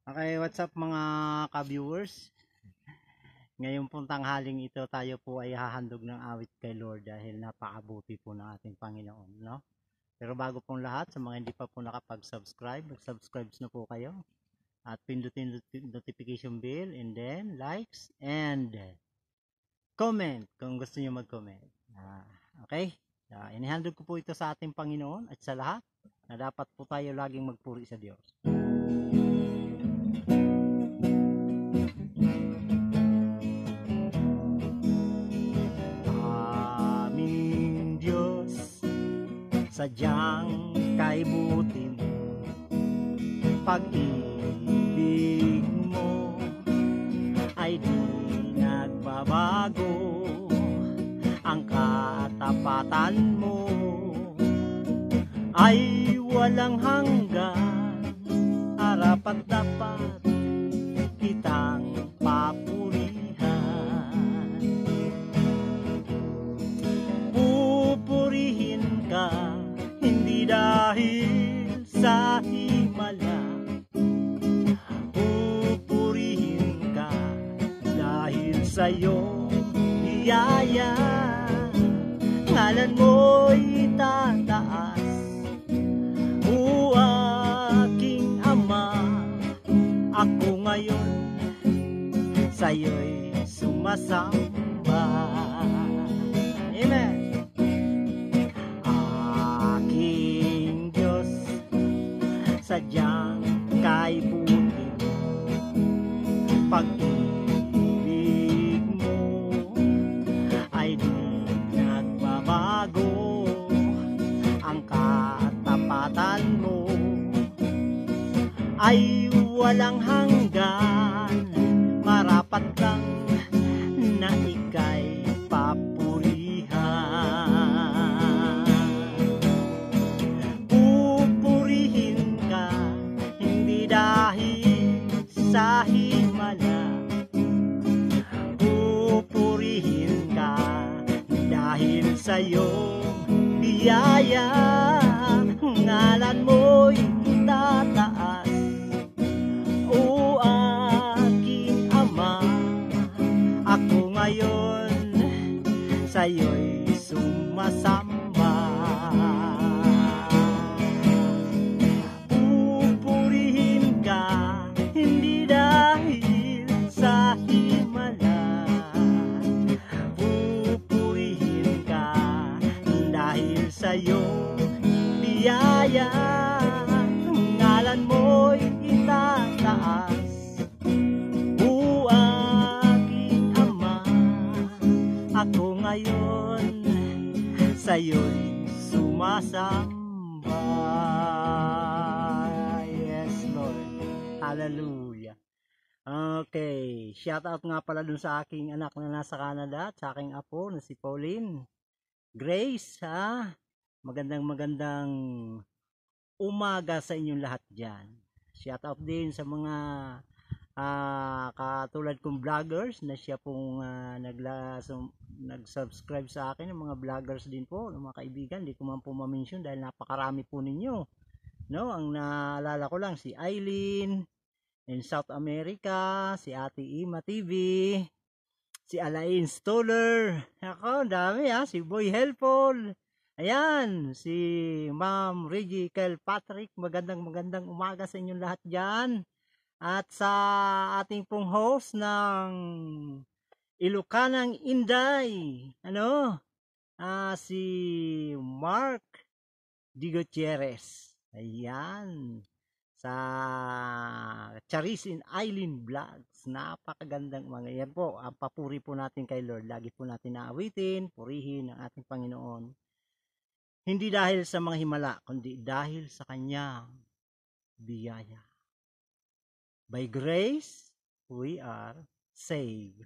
Okay, what's up mga ka-viewers? Ngayong pong tanghaling ito tayo po ay hahandog ng awit kay Lord dahil napakabuti po ng ating Panginoon, no? Pero bago pong lahat, sa mga hindi pa po nakapag-subscribe, mag-subscribe na po kayo at pindutin notification bell and then likes and comment kung gusto niyo mag-comment. Okay? Inihandog ko po ito sa ating Panginoon at sa lahat na dapat po tayo laging magpuri sa Diyos. Sadyang kay buti mo, pag-ibig mo ay di nagbabago, ang katapatan mo ay walang hanggan, harapat dapat kitang papurihan. Pupurihin ka hindi dahil sa himala, pupurihin ka dahil sa iyong biyaya. Ngalan mo'y tataas, o aking Ama, ako ngayon sa'yo'y sumasamba. Amen. Sadyang kay buti mo, pag-ibig mo ay di nagbabago, ang katapatan mo ay walang hanggan, marapat lang na ika'y papurihan. Pupurihin ka hindi dahil sa himala, pupurihin ka dahil sa iyong biyaya. Ngalan mo'y tataas, o aking Ama, ako ngayon sa'yo'y sumasamba. Pupurihin ka hindi dahil sa himala, pupurihin ka dahil sa iyong biyaya. Ngalan mo'y itataas, o aking Ama, ako ngayon sa'yo'y sumasamba. Yes, Lord. Hallelujah. Okay, shout out nga pala dun sa aking anak na nasa Canada at sa aking apo na si Pauline. Grace, magandang umaga sa inyong lahat dyan. Shout out din sa mga katulad kong vloggers na siya pong nag-subscribe sa akin, ng mga vloggers din po, ng mga kaibigan. Hindi ko man po ma-mention dahil napakarami po ninyo, no? Ang naalala ko lang si Eileen in South America, si Ate Ima TV, si Alain Stoller, ako dami si Boy Helpful, ayan, si Ma'am Reggie Patrick. Magandang umaga sa inyong lahat dyan. At sa ating pong host ng Ilocanang Inday, si Mark D. Gutierrez. Ayan. Sa Charisin Island Vlogs. Napakagandang mga yan po. Ang papuri po natin kay Lord. Lagi po natin naawitin, purihin ang ating Panginoon. Hindi dahil sa mga himala, kundi dahil sa kanyang biyaya. By grace, we are saved.